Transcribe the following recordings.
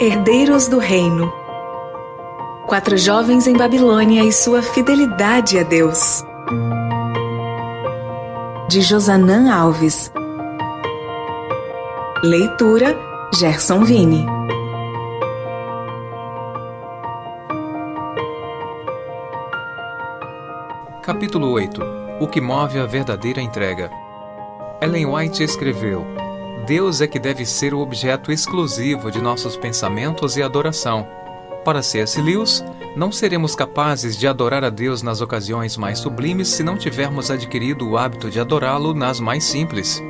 Herdeiros do Reino. 4 jovens em Babilônia e sua fidelidade a Deus. De Josanã Alves. Leitura: Gerson Vini. Capítulo 8. O que move a verdadeira entrega. Ellen White escreveu: Deus é que deve ser o objeto exclusivo de nossos pensamentos e adoração. Para C.S. Lewis, não seremos capazes de adorar a Deus nas ocasiões mais sublimes se não tivermos adquirido o hábito de adorá-lo nas mais simples.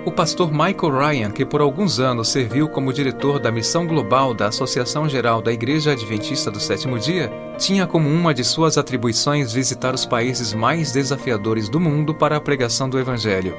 O pastor Michael Ryan, que por alguns anos serviu como diretor da missão global da Associação Geral da Igreja Adventista do Sétimo Dia, tinha como uma de suas atribuições visitar os países mais desafiadores do mundo para a pregação do Evangelho.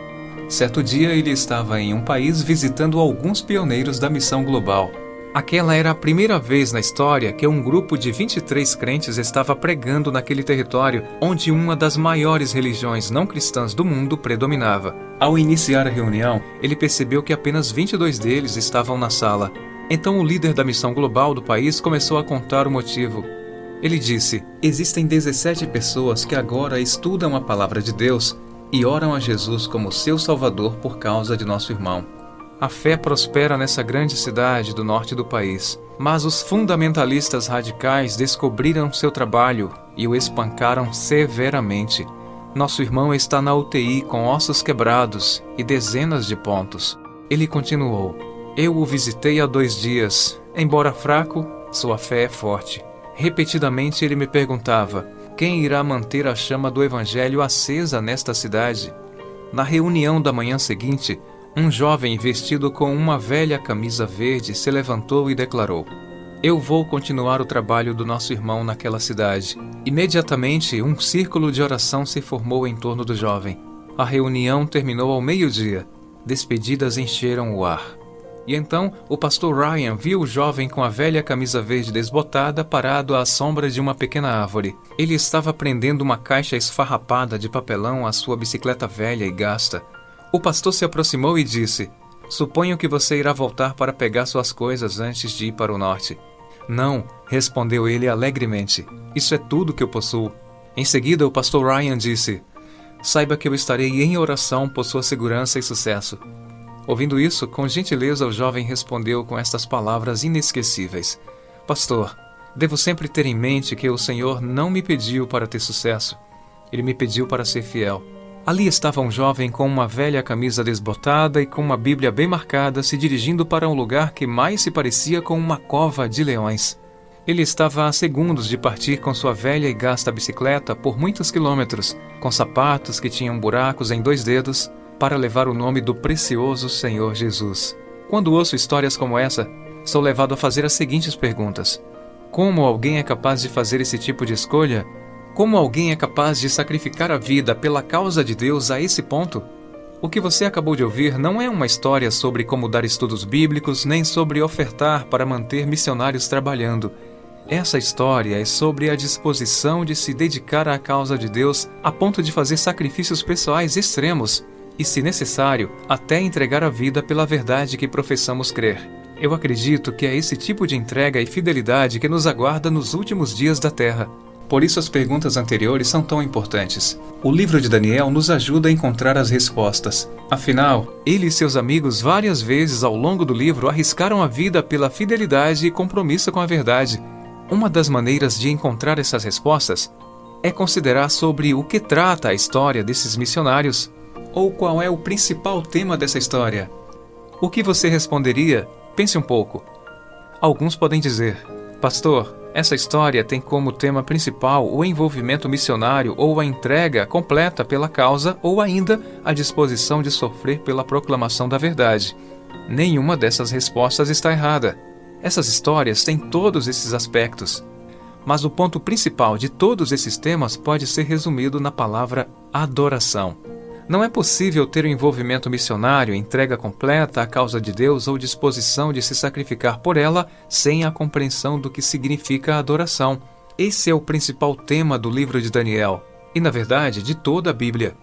Certo dia ele estava em um país visitando alguns pioneiros da missão global. Aquela era a primeira vez na história que um grupo de 23 crentes estava pregando naquele território onde uma das maiores religiões não cristãs do mundo predominava. Ao iniciar a reunião, ele percebeu que apenas 22 deles estavam na sala. Então o líder da missão global do país começou a contar o motivo. Ele disse: existem 17 pessoas que agora estudam a palavra de Deus e oram a Jesus como seu Salvador por causa de nosso irmão. A fé prospera nessa grande cidade do norte do país, mas os fundamentalistas radicais descobriram seu trabalho e o espancaram severamente. Nosso irmão está na UTI com ossos quebrados e dezenas de pontos. Ele continuou: eu o visitei há 2 dias. Embora fraco, sua fé é forte. Repetidamente ele me perguntava: quem irá manter a chama do Evangelho acesa nesta cidade? Na reunião da manhã seguinte, um jovem vestido com uma velha camisa verde se levantou e declarou: eu vou continuar o trabalho do nosso irmão naquela cidade. Imediatamente, um círculo de oração se formou em torno do jovem. A reunião terminou ao meio-dia. Despedidas encheram o ar. E então, o pastor Ryan viu o jovem com a velha camisa verde desbotada parado à sombra de uma pequena árvore. Ele estava prendendo uma caixa esfarrapada de papelão à sua bicicleta velha e gasta. O pastor se aproximou e disse: suponho que você irá voltar para pegar suas coisas antes de ir para o norte. Não, respondeu ele alegremente. Isso é tudo que eu possuo. Em seguida, o pastor Ryan disse: saiba que eu estarei em oração por sua segurança e sucesso. Ouvindo isso, com gentileza o jovem respondeu com estas palavras inesquecíveis: pastor, devo sempre ter em mente que o Senhor não me pediu para ter sucesso. Ele me pediu para ser fiel. Ali estava um jovem com uma velha camisa desbotada e com uma Bíblia bem marcada, se dirigindo para um lugar que mais se parecia com uma cova de leões. Ele estava a segundos de partir com sua velha e gasta bicicleta por muitos quilômetros, com sapatos que tinham buracos em 2 dedos, para levar o nome do precioso Senhor Jesus. Quando ouço histórias como essa, sou levado a fazer as seguintes perguntas: como alguém é capaz de fazer esse tipo de escolha? Como alguém é capaz de sacrificar a vida pela causa de Deus a esse ponto? O que você acabou de ouvir não é uma história sobre como dar estudos bíblicos, nem sobre ofertar para manter missionários trabalhando. Essa história é sobre a disposição de se dedicar à causa de Deus a ponto de fazer sacrifícios pessoais extremos e, se necessário, até entregar a vida pela verdade que professamos crer. Eu acredito que é esse tipo de entrega e fidelidade que nos aguarda nos últimos dias da Terra. Por isso as perguntas anteriores são tão importantes. O livro de Daniel nos ajuda a encontrar as respostas. Afinal, ele e seus amigos várias vezes ao longo do livro arriscaram a vida pela fidelidade e compromisso com a verdade. Uma das maneiras de encontrar essas respostas é considerar sobre o que trata a história desses missionários, ou qual é o principal tema dessa história. O que você responderia? Pense um pouco. Alguns podem dizer: pastor, essa história tem como tema principal o envolvimento missionário ou a entrega completa pela causa ou ainda a disposição de sofrer pela proclamação da verdade. Nenhuma dessas respostas está errada. Essas histórias têm todos esses aspectos. Mas o ponto principal de todos esses temas pode ser resumido na palavra adoração. Não é possível ter o envolvimento missionário, entrega completa à causa de Deus ou disposição de se sacrificar por ela sem a compreensão do que significa a adoração. Esse é o principal tema do livro de Daniel e, na verdade, de toda a Bíblia.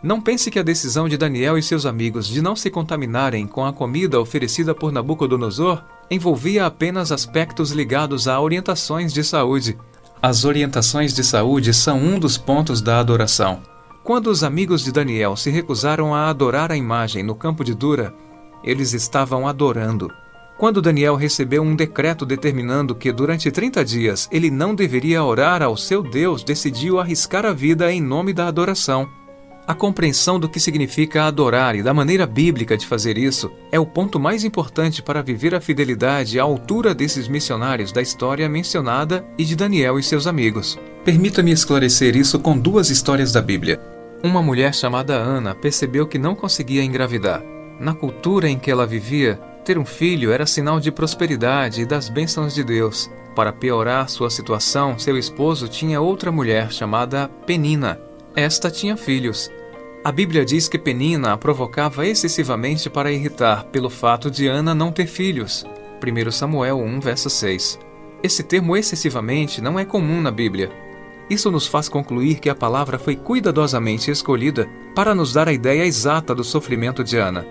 Não pense que a decisão de Daniel e seus amigos de não se contaminarem com a comida oferecida por Nabucodonosor envolvia apenas aspectos ligados a orientações de saúde. As orientações de saúde são um dos pontos da adoração. Quando os amigos de Daniel se recusaram a adorar a imagem no campo de Dura, eles estavam adorando. Quando Daniel recebeu um decreto determinando que durante 30 dias ele não deveria orar ao seu Deus, decidiu arriscar a vida em nome da adoração. A compreensão do que significa adorar e da maneira bíblica de fazer isso é o ponto mais importante para viver a fidelidade à altura desses missionários da história mencionada e de Daniel e seus amigos. Permita-me esclarecer isso com duas histórias da Bíblia. Uma mulher chamada Ana percebeu que não conseguia engravidar. Na cultura em que ela vivia, ter um filho era sinal de prosperidade e das bênçãos de Deus. Para piorar sua situação, seu esposo tinha outra mulher chamada Penina. Esta tinha filhos. A Bíblia diz que Penina a provocava excessivamente para irritar pelo fato de Ana não ter filhos. 1 Samuel 1, verso 6. Esse termo excessivamente não é comum na Bíblia. Isso nos faz concluir que a palavra foi cuidadosamente escolhida para nos dar a ideia exata do sofrimento de Ana.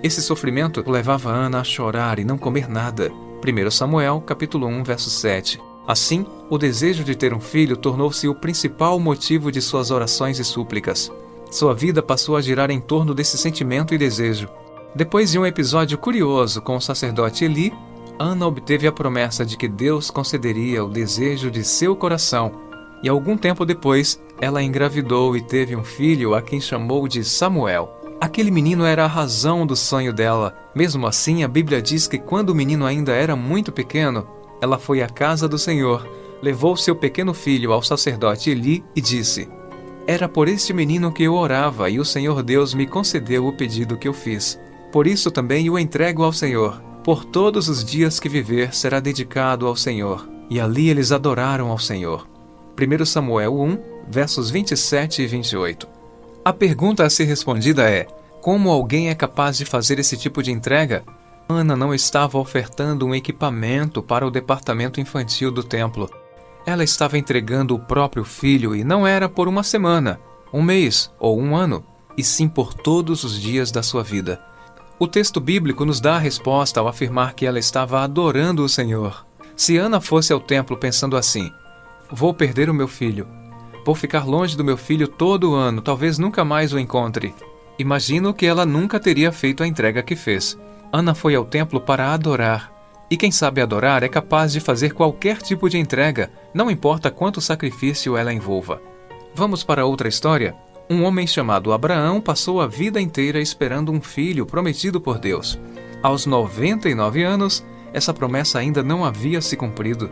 Esse sofrimento levava Ana a chorar e não comer nada. 1 Samuel, capítulo 1, verso 7. Assim, o desejo de ter um filho tornou-se o principal motivo de suas orações e súplicas. Sua vida passou a girar em torno desse sentimento e desejo. Depois de um episódio curioso com o sacerdote Eli, Ana obteve a promessa de que Deus concederia o desejo de seu coração, e algum tempo depois, ela engravidou e teve um filho a quem chamou de Samuel. Aquele menino era a razão do sonho dela. Mesmo assim, a Bíblia diz que quando o menino ainda era muito pequeno, ela foi à casa do Senhor, levou seu pequeno filho ao sacerdote Eli e disse: "Era por este menino que eu orava e o Senhor Deus me concedeu o pedido que eu fiz. Por isso também o entrego ao Senhor. Por todos os dias que viver será dedicado ao Senhor." E ali eles adoraram ao Senhor. 1 Samuel 1, versos 27 e 28. A pergunta a ser respondida é: como alguém é capaz de fazer esse tipo de entrega? Ana não estava ofertando um equipamento para o departamento infantil do templo. Ela estava entregando o próprio filho e não era por uma semana, um mês ou um ano, e sim por todos os dias da sua vida. O texto bíblico nos dá a resposta ao afirmar que ela estava adorando o Senhor. Se Ana fosse ao templo pensando assim: "Vou perder o meu filho. Vou ficar longe do meu filho todo o ano, talvez nunca mais o encontre." Imagino que ela nunca teria feito a entrega que fez. Ana foi ao templo para adorar. E quem sabe adorar é capaz de fazer qualquer tipo de entrega, não importa quanto sacrifício ela envolva. Vamos para outra história? Um homem chamado Abraão passou a vida inteira esperando um filho prometido por Deus. Aos 99 anos, essa promessa ainda não havia se cumprido.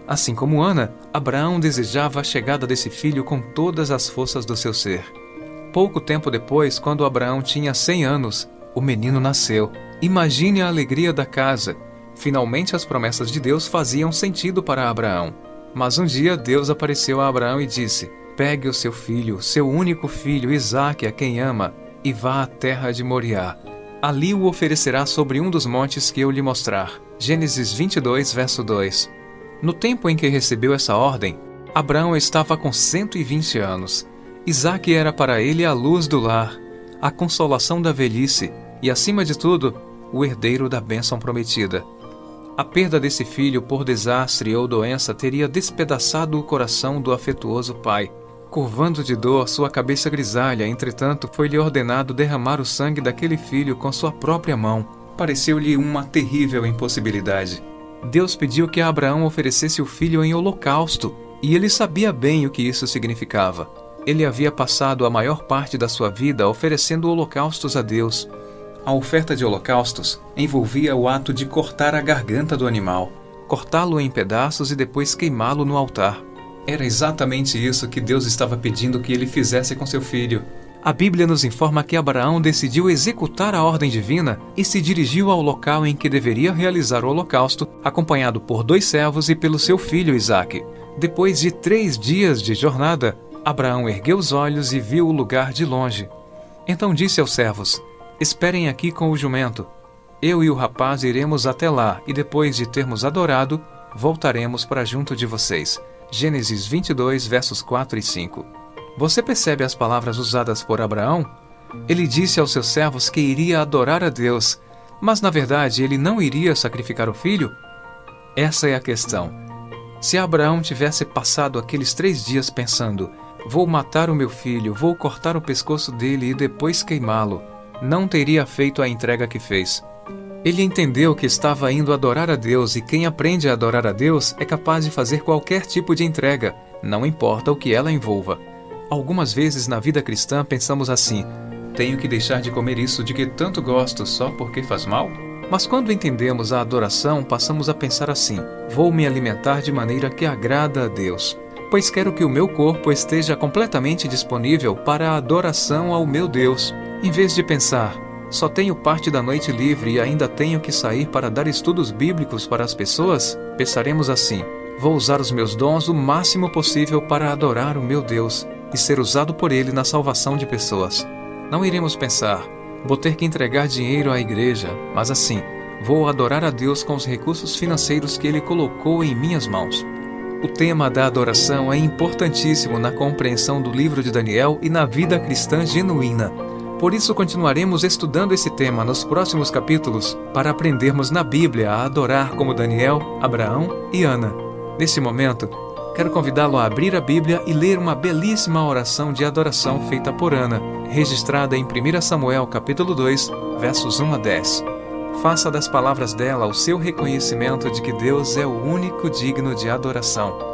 Assim como Ana, Abraão desejava a chegada desse filho com todas as forças do seu ser. Pouco tempo depois, quando Abraão tinha 100 anos, o menino nasceu. Imagine a alegria da casa. Finalmente as promessas de Deus faziam sentido para Abraão. Mas um dia Deus apareceu a Abraão e disse: "Pegue o seu filho, seu único filho, Isaque, a quem ama, e vá à terra de Moriá. Ali o oferecerá sobre um dos montes que eu lhe mostrar." Gênesis 22, verso 2. No tempo em que recebeu essa ordem, Abraão estava com 120 anos. Isaque era para ele a luz do lar, a consolação da velhice e, acima de tudo, o herdeiro da bênção prometida. A perda desse filho por desastre ou doença teria despedaçado o coração do afetuoso pai. Curvando de dor sua cabeça grisalha, entretanto, foi-lhe ordenado derramar o sangue daquele filho com sua própria mão. Pareceu-lhe uma terrível impossibilidade. Deus pediu que Abraão oferecesse o filho em holocausto, e ele sabia bem o que isso significava. Ele havia passado a maior parte da sua vida oferecendo holocaustos a Deus. A oferta de holocaustos envolvia o ato de cortar a garganta do animal, cortá-lo em pedaços e depois queimá-lo no altar. Era exatamente isso que Deus estava pedindo que ele fizesse com seu filho. A Bíblia nos informa que Abraão decidiu executar a ordem divina e se dirigiu ao local em que deveria realizar o holocausto, acompanhado por 2 servos e pelo seu filho Isaque. Depois de 3 dias de jornada, Abraão ergueu os olhos e viu o lugar de longe. Então disse aos servos: "Esperem aqui com o jumento. Eu e o rapaz iremos até lá e depois de termos adorado, voltaremos para junto de vocês." Gênesis 22, versos 4 e 5. Você percebe as palavras usadas por Abraão? Ele disse aos seus servos que iria adorar a Deus, Mas na verdade ele não iria sacrificar o filho? Essa é a questão. Se Abraão tivesse passado aqueles 3 dias pensando: vou matar o meu filho, vou cortar o pescoço dele e depois queimá-lo, não teria feito a entrega que fez. Ele entendeu que estava indo adorar a Deus, e quem aprende a adorar a Deus é capaz de fazer qualquer tipo de entrega, não importa o que ela envolva. Algumas vezes na vida cristã pensamos assim: tenho que deixar de comer isso de que tanto gosto só porque faz mal? Mas quando entendemos a adoração, passamos a pensar assim: vou me alimentar de maneira que agrada a Deus, pois quero que o meu corpo esteja completamente disponível para a adoração ao meu Deus. Em vez de pensar: só tenho parte da noite livre e ainda tenho que sair para dar estudos bíblicos para as pessoas, pensaremos assim: vou usar os meus dons o máximo possível para adorar o meu Deus e ser usado por Ele na salvação de pessoas. Não iremos pensar: vou ter que entregar dinheiro à igreja, mas assim: vou adorar a Deus com os recursos financeiros que Ele colocou em minhas mãos. O tema da adoração é importantíssimo na compreensão do livro de Daniel e na vida cristã genuína. Por isso continuaremos estudando esse tema nos próximos capítulos, para aprendermos na Bíblia a adorar como Daniel, Abraão e Ana. Nesse momento, quero convidá-lo a abrir a Bíblia e ler uma belíssima oração de adoração feita por Ana, registrada em 1 Samuel capítulo 2, versos 1 a 10. Faça das palavras dela o seu reconhecimento de que Deus é o único digno de adoração.